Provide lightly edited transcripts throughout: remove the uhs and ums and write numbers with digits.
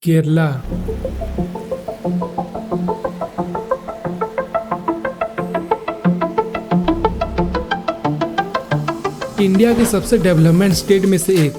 Kerala. India के सबसे development state में से एक।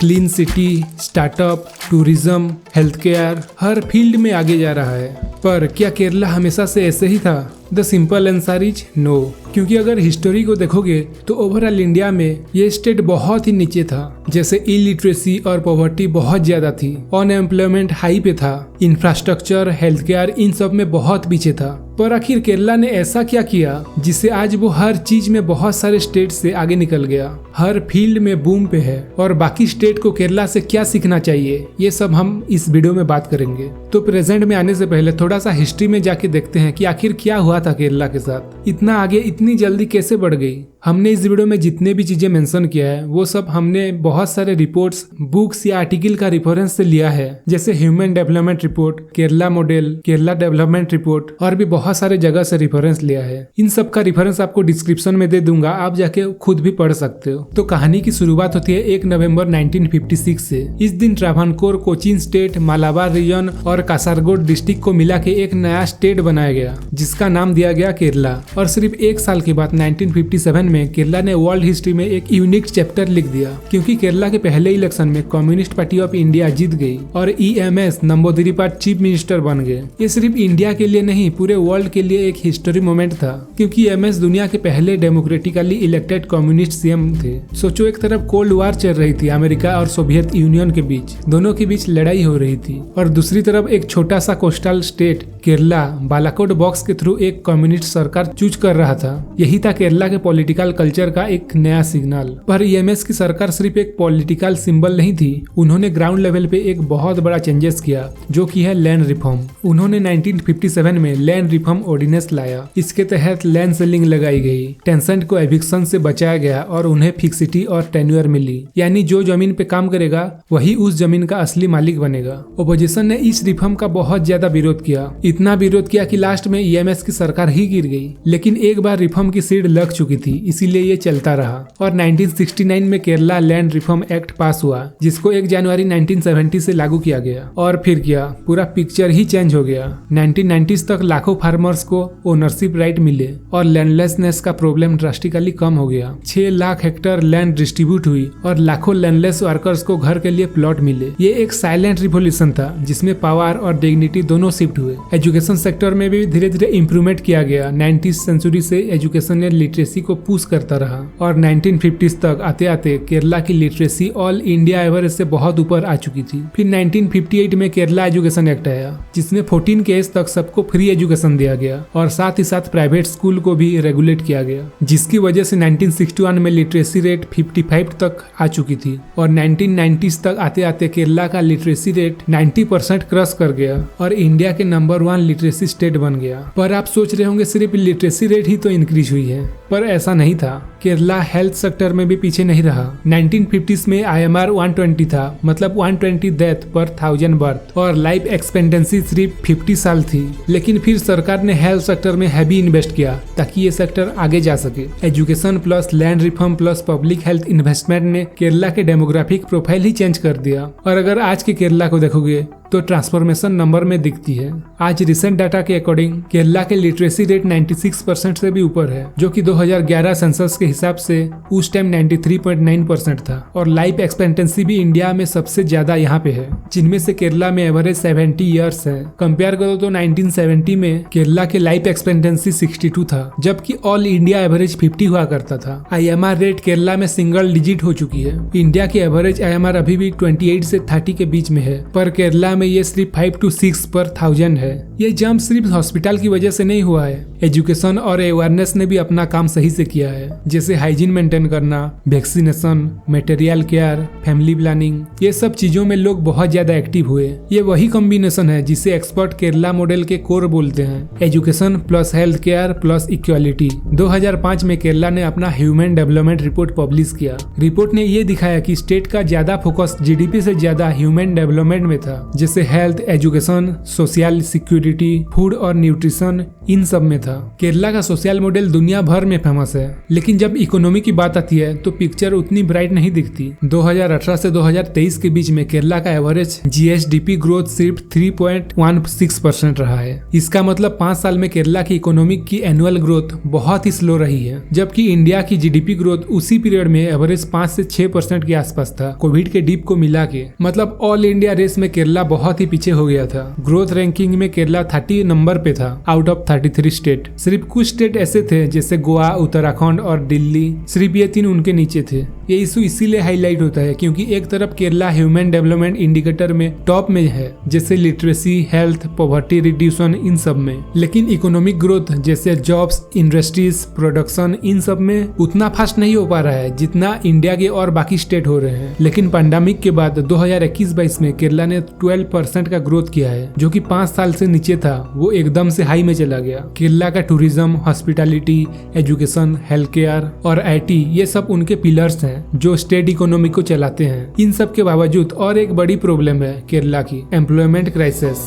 Clean city, startup, tourism, health care, हर फील्ड में आगे जा रहा है। पर क्या केरला हमेशा से ऐसे ही था? The simple answer is no. क्योंकि अगर हिस्टोरी को देखोगे तो ओवरऑल इंडिया में ये स्टेट बहुत ही नीचे था। जैसे इलिटरेसी और पॉवर्टी बहुत ज्यादा थी, अनएम्प्लॉयमेंट हाई पे था, इंफ्रास्ट्रक्चर, हेल्थ केयर इन सब में बहुत पीछे था। पर आखिर केरला ने ऐसा क्या किया जिससे आज वो हर चीज में बहुत सारे स्टेट से आगे निकल गया, हर फील्ड में बूम पे है? और बाकी स्टेट को केरला से क्या सीखना चाहिए, ये सब हम इस वीडियो में बात करेंगे। तो प्रेजेंट में आने से पहले थोड़ा सा हिस्ट्री में जाके देखते हैं कि आखिर क्या हुआ था केरला के साथ। इतना आगे इतनी जल्दी कैसे बढ़ गई? हमने इस वीडियो में जितने भी चीजें मेंशन किया है वो सब हमने बहुत सारे रिपोर्ट्स, बुक्स या आर्टिकल का रेफरेंस से लिया है, जैसे human development report, Kerala model, Kerala development report, और भी बहुत सारे जगह से रेफरेंस लिया है। इन सब का रेफरेंस आपको डिस्क्रिप्शन में दे दूंगा, आप जाके खुद भी पढ़ सकते हो। तो कहानी की शुरुआत होती है 1 नवंबर 1956 से। इस दिन ट्रावनकोर, कोचीन स्टेट, मालाबार रीजन और कासारगोड डिस्ट्रिक्ट को मिला के एक नया स्टेट बनाया गया जिसका नाम दिया गया केरला। और सिर्फ एक साल के बाद 1957 में केरला ने वर्ल्ड हिस्ट्री में एक यूनिक चैप्टर लिख दिया, क्योंकि केरला के पहले इलेक्शन में कम्युनिस्ट पार्टी ऑफ इंडिया जीत गई और EMS नंबूदिरी चीफ मिनिस्टर बन गए। ये सिर्फ इंडिया के लिए नहीं, पूरे वर्ल्ड के लिए एक हिस्टोरी मोमेंट था, क्योंकि EMS दुनिया के पहले डेमोक्रेटिकली इलेक्टेड कम्युनिस्ट CM थे। सोचो, एक तरफ कोल्ड वार चल रही थी अमेरिका और सोवियत यूनियन के बीच, दोनों के बीच लड़ाई हो रही थी, और दूसरी तरफ एक छोटा सा coastal state Kerala Balakot box के थ्रू एक कम्युनिस्ट सरकार चूज कर रहा था। यही था केरला के पॉलिटिकल कल्चर का एक नया सिग्नल। पर EMS की सरकार सिर्फ एक पॉलिटिकल सिंबल नहीं थी, उन्होंने ग्राउंड लेवल पे एक बहुत बड़ा चेंजेस किया, जो कि है लैंड रिफॉर्म। उन्होंने 1957 में लैंड रिफॉर्म ऑर्डिनेंस लाया। इसके तहत लैंड सेलिंग लगाई गई, टेंसेंट को एविक्शन से बचाया गया और उन्हें फिक्सिटी और टेन्योर मिली, यानी जो जमीन पे काम करेगा वही उस जमीन का असली मालिक बनेगा। ओपोजिशन ने इस रिफॉर्म का बहुत ज्यादा विरोध किया, इतना विरोध किया कि लास्ट में EMS की सरकार ही गिर गई। लेकिन एक बार रिफॉर्म की सीड लग चुकी थी, इसीलिए ये चलता रहा। और 1969 में केरला लैंड रिफॉर्म एक्ट पास हुआ, जिसको 1 जनवरी 1970 से लागू किया गया। और फिर क्या, पूरा पिक्चर ही चेंज हो गया। 1990s तक लाखों फार्मर्स को ओनरशिप राइट मिले और लैंडलेसनेस का प्रॉब्लम ड्रास्टिकली कम हो गया। 6 लाख हेक्टेयर लैंड डिस्ट्रीब्यूट हुई और लाखों लैंडलेस वर्कर्स को घर के लिए प्लॉट मिले। ये एक साइलेंट रिवोल्यूशन था जिसमें पावर और डिग्निटी दोनों शिफ्ट हुए। एजुकेशन सेक्टर में भी धीरे धीरे इम्प्रूवमेंट किया गया। 19th सेंचुरी से एजुकेशन ने लिटरेसी को पुश करता रहा और 1950s तक आते आते केरला की लिटरेसी ऑल इंडिया एवरेज से बहुत ऊपर आ चुकी थी। फिर 1958 में केरला एजुकेशन एक्ट आया, जिसमें 14 के एज तक सबको फ्री एजुकेशन दिया गया और साथ ही साथ प्राइवेट स्कूल को भी रेगुलेट किया गया, जिसकी वजह से 1961 में लिटरेसी रेट 55 तक आ चुकी थी। और 1990s तक आते आते केरला का लिटरेसी रेट 90% क्रॉस कर गया और इंडिया के नंबर 1 लिटरेसी स्टेट बन गया। पर आप सोच रहे होंगे सिर्फ लिटरेसी रेट ही तो इंक्रीज हुई है, पर ऐसा नहीं था। केरला हेल्थ सेक्टर में भी पीछे नहीं रहा। 1950s में IMR 120 था, मतलब 120 डेथ पर 1000 बर्थ, और लाइफ एक्सपेक्टेंसी सिर्फ 50 साल थी। लेकिन फिर सरकार ने हेल्थ सेक्टर में हैवी इन्वेस्ट किया ताकि ये सेक्टर आगे जा सके। Education plus land reform plus public health investment ने केरला के डेमोग्राफिक प्रोफाइल ही चेंज कर दिया। और अगर आज के केरला को देखोगे तो ट्रांसफॉर्मेशन नंबर में दिखती है। आज रिसेंट डाटा के अकॉर्डिंग केरला के लिटरेसी रेट 96% से भी ऊपर है, जो कि 2011 सेंसस के हिसाब से उस टाइम 93.9% था। और लाइफ एक्सपेक्टेंसी भी इंडिया में सबसे ज्यादा यहाँ पे है, जिनमें से केरला में एवरेज 70 ईयर्स है। कंपेयर करो तो 1970 में केरला के लाइफ एक्सपेक्टेंसी 62 था, जबकि ऑल इंडिया एवरेज 50 हुआ करता था। IMR रेट केरला में सिंगल डिजिट हो चुकी है। इंडिया की एवरेज IMR अभी भी 28 से 30 के बीच में है, पर केरला में ये सिर्फ 5 to 6 पर 1000 है। ये जंप सिर्फ हॉस्पिटल की वजह से नहीं हुआ है, एजुकेशन और अवेयरनेस ने भी अपना काम सही से किया है, जैसे हाइजीन मेंटेन करना, vaccination, material care, family planning, ये सब चीजों में लोग बहुत ज्यादा एक्टिव हुए। ये वही कॉम्बिनेशन है जिसे एक्सपर्ट केरला मॉडल के कोर बोलते हैं, education plus health care plus equality. 2005 में केरला ने अपना ह्यूमन डेवलपमेंट रिपोर्ट पब्लिश किया। रिपोर्ट ने ये दिखाया कि स्टेट का ज्यादा फोकस GDP से ज्यादा ह्यूमन डेवलपमेंट में था, जैसे health, education, social security, food और न्यूट्रिशन, इन सब में था। केरला का सोशल मॉडल दुनिया भर में फेमस है, लेकिन जब इकोनॉमी की बात आती है तो पिक्चर उतनी ब्राइट नहीं दिखती। 2018 से 2023 के बीच में केरला का एवरेज जीएसडीपी ग्रोथ सिर्फ 3.16% रहा है। इसका मतलब 5 साल में केरला की इकोनॉमिक की एनुअल ग्रोथ बहुत ही स्लो रही है, जबकि इंडिया की जीडीपी ग्रोथ उसी पीरियड में एवरेज 5 से 6% के आसपास था, कोविड के डीप को मिला के। मतलब ऑल इंडिया रेस में केरला बहुत ही पीछे हो गया था। ग्रोथ रैंकिंग में केरला 30 नंबर पे था आउट ऑफ 33 स्टेट। सिर्फ कुछ स्टेट ऐसे थे जैसे गोवा, उत्तराखंड और दिल्ली, सिर्फ ये 3 उनके नीचे थे। ये इशू इसीलिए हाईलाइट होता है क्योंकि एक तरफ केरला ह्यूमन डेवलपमेंट इंडिकेटर में टॉप में है, जैसे लिटरेसी, हेल्थ, पॉवर्टी रिड्यूशन, इन सब में, लेकिन इकोनॉमिक ग्रोथ जैसे जॉब्स, इंडस्ट्रीज, प्रोडक्शन, इन सब में उतना फास्ट नहीं हो पा रहा है जितना इंडिया के और बाकी स्टेट हो रहे हैं। लेकिन पैंडेमिक के बाद 2021-22 में केरला ने 12% का ग्रोथ किया है, जो कि 5 साल से नीचे था, वो एकदम से हाई में चला गया। केरला का tourism, hospitality, education, health care और आईटी, ये सब उनके पिलर्स हैं जो स्टेट इकोनॉमी को चलाते हैं। इन सब के बावजूद और एक बड़ी प्रॉब्लम है केरला की, employment crisis.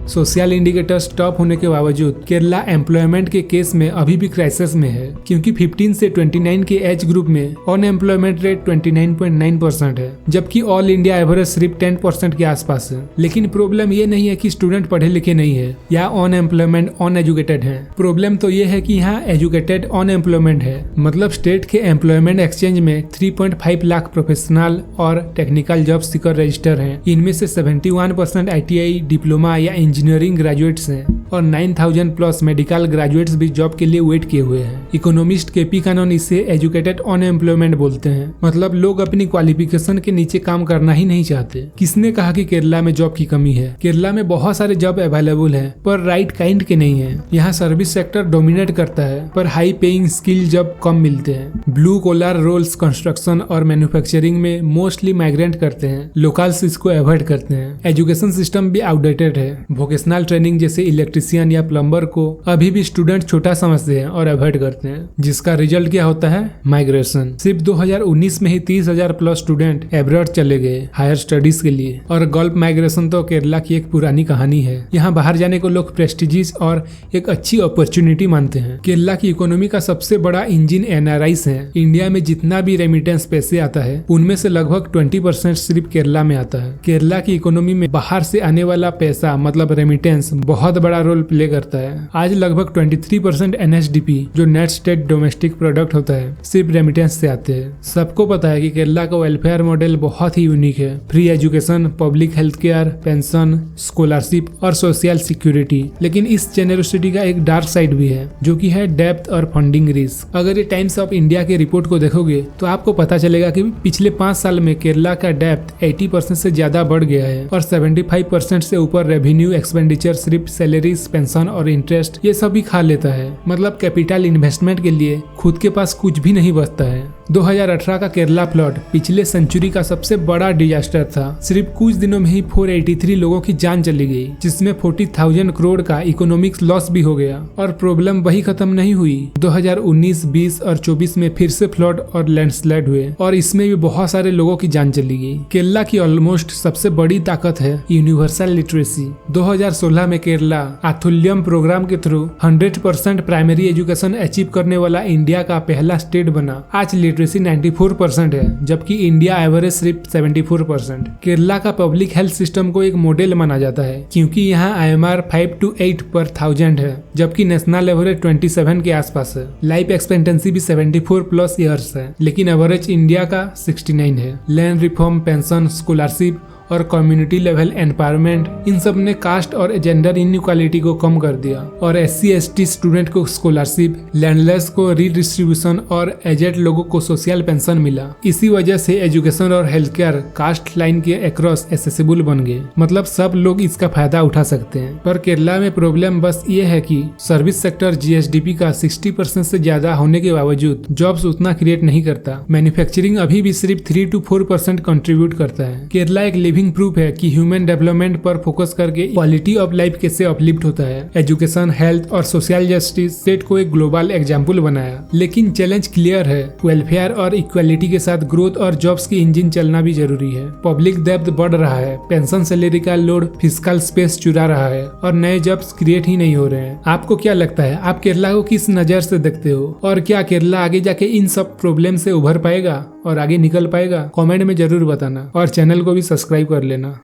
Social indicators top होने के बावजूद केरला एम्प्लॉयमेंट के केस में अभी भी क्राइसिस में है, क्योंकि 15 से 29 के एज ग्रुप में अनएम्प्लॉयमेंट रेट 29.9% है, जबकि ऑल इंडिया एवरेज सिर्फ 10% के आसपास है। लेकिन प्रॉब्लम ये नहीं है कि स्टूडेंट पढ़े लिखे नहीं है या अनएम्प्लॉयमेंट अनएजुकेटेड है। प्रॉब्लम तो ये है कि यहाँ एजुकेटेड अनएम्प्लॉयमेंट है। मतलब स्टेट के एम्प्लॉयमेंट एक्सचेंज में 3.5 लाख प्रोफेशनल और टेक्निकल जॉब सीकर रजिस्टर हैं। इनमें से 71% ITI, डिप्लोमा या इंजीनियरिंग ग्रेजुएट्स हैं और 9000 प्लस मेडिकल ग्रेजुएट्स भी जॉब के लिए वेट किए हुए हैं। इकोनॉमिस्ट केपी कानन इसे एजुकेटेड अनएम्प्लॉयमेंट बोलते हैं। मतलब लोग अपनी क्वालिफिकेशन के नीचे काम करना ही नहीं चाहते। किसने कहा कि केरला में जॉब की कमी है? केरला में बहुत सारे जॉब अवेलेबल है, पर राइट काइंड के नहीं है। यहाँ सर्विस सेक्टर डोमिनेट करता है, पर हाई पेइंग स्किल जॉब कम मिलते हैं। ब्लू कॉलर रोल्स कंस्ट्रक्शन और मैन्युफैक्चरिंग में मोस्टली माइग्रेंट करते हैं। लोकल्स इसको अवॉइड करते हैं। एजुकेशन सिस्टम भी आउटडेटेड है। वोकेशनल ट्रेनिंग जैसे इलेक्ट्रिशियन या प्लम्बर को अभी भी स्टूडेंट छोटा समझते हैं और अवॉइड करते हैं, जिसका रिजल्ट क्या होता है? माइग्रेशन। सिर्फ 2019 में ही 30,000 प्लस स्टूडेंट एब्रॉड चले गए हायर स्टडीज के लिए। और गल्फ माइग्रेशन तो केरला की एक पुरानी कहानी है। यहाँ बाहर जाने को लोग प्रेस्टिजियस और एक अच्छी अपॉर्चुनिटी मानते हैं। केरला की इकोनॉमी का सबसे बड़ा इंजिन एनआरआईस है। इंडिया में जितना भी रेमिटेंस पैसे आता है, उनमें से लगभग 20% सिर्फ केरला में आता है। केरला की इकोनॉमी में बाहर से आने वाला पैसा मतलब रेमिटेंस बहुत बड़ा रोल प्ले करता है। आज लगभग 23% NSDP जो नेट स्टेट डोमेस्टिक प्रोडक्ट होता है, सिर्फ रेमिटेंस से आते हैं। सबको पता है कि केरला का वेलफेयर मॉडल बहुत ही यूनिक है। Free education, public health care, pension, scholarship और सोशल सिक्योरिटी। लेकिन इस जेनरोसिटी का एक डार्क साइड भी है, जो कि है डेप्थ और फंडिंग रिस्क। अगर ये टाइम्स ऑफ इंडिया के रिपोर्ट को देखोगे तो आपको पता चलेगा कि पिछले 5 साल में केरला का डेप्थ 80% से ज्यादा बढ़ गया है और 75% से ऊपर रेवेन्यू एक्सपेंडिचर सिर्फ सैलरीज, पेंशन और इंटरेस्ट ये सब भी खा लेता है। मतलब कैपिटल इन्वेस्टमेंट के लिए खुद के पास कुछ भी नहीं बचता है। 2018 का केरला फ्लड पिछले सेंचुरी का सबसे बड़ा डिजास्टर था। सिर्फ कुछ दिनों में ही 483 लोगों की जान चली गई, जिसमें 40,000 करोड़ का इकोनॉमिक लॉस भी हो गया। और प्रॉब्लम वही खत्म नहीं हुई। 2019, 20 और 24 में फिर से फ्लड और लैंडस्लाइड हुए और इसमें भी बहुत सारे लोगों की जान चली गई। केरला की ऑलमोस्ट सबसे बड़ी ताकत है यूनिवर्सल लिटरेसी। 2016 में केरला आथुल्यम प्रोग्राम के थ्रू 100% प्राइमरी एजुकेशन अचीव करने वाला इंडिया का पहला स्टेट बना। आज लिटरेसी 94% है, जबकि इंडिया एवरेज सिर्फ 74%। केरला का पब्लिक हेल्थ सिस्टम को एक मॉडल माना जाता है, क्योंकि यहाँ IMR 5 to 8 पर 1000 है, जबकि नेशनल एवरेज 27 के आसपास है। लाइफ एक्सपेक्टेंसी भी 74 प्लस ईयर्स है, लेकिन एवरेज इंडिया का 69 है। लैंड रिफॉर्म, पेंशन, स्कॉलरशिप और कम्युनिटी लेवल एम्पावरमेंट, इन सब ने कास्ट और जेंडर इनइक्वालिटी को कम कर दिया। और SC/ST स्टूडेंट को स्कॉलरशिप, लैंडलेस को रीडिस्ट्रीब्यूशन और एजेड लोगों को सोशल पेंशन मिला। इसी वजह से एजुकेशन और हेल्थ केयर कास्ट लाइन के अक्रॉस एक्सेसिबल बन गए। मतलब सब लोग इसका फायदा उठा सकते हैं। पर केरला में प्रॉब्लम बस ये है कि सर्विस सेक्टर GSDP का 60% से ज्यादा होने के बावजूद जॉब्स उतना क्रिएट नहीं करता। मैन्युफैक्चरिंग अभी भी सिर्फ 3 to 4% कंट्रीब्यूट करता है। केरला एक लिविंग प्रूफ है कि ह्यूमन डेवलपमेंट पर फोकस करके क्वालिटी ऑफ लाइफ कैसे अपलिफ्ट होता है। एजुकेशन, हेल्थ और सोशल जस्टिस स्टेट को एक ग्लोबल एग्जाम्पल बनाया। लेकिन चैलेंज क्लियर है, वेलफेयर और इक्वालिटी के साथ ग्रोथ और जॉब्स की इंजन चलना भी जरूरी है। पब्लिक डेब्ट बढ़ रहा है, पेंशन सैलरी का लोड फिस्कल स्पेस चुरा रहा है और नए जॉब्स क्रिएट ही नहीं हो रहे हैं। आपको क्या लगता है, आप केरला को किस नजर से देखते हो, और क्या केरला आगे जाके इन सब प्रॉब्लम से उभर पाएगा और आगे निकल पाएगा? कमेंट में जरूर बताना और चैनल को भी सब्सक्राइब कर लेना।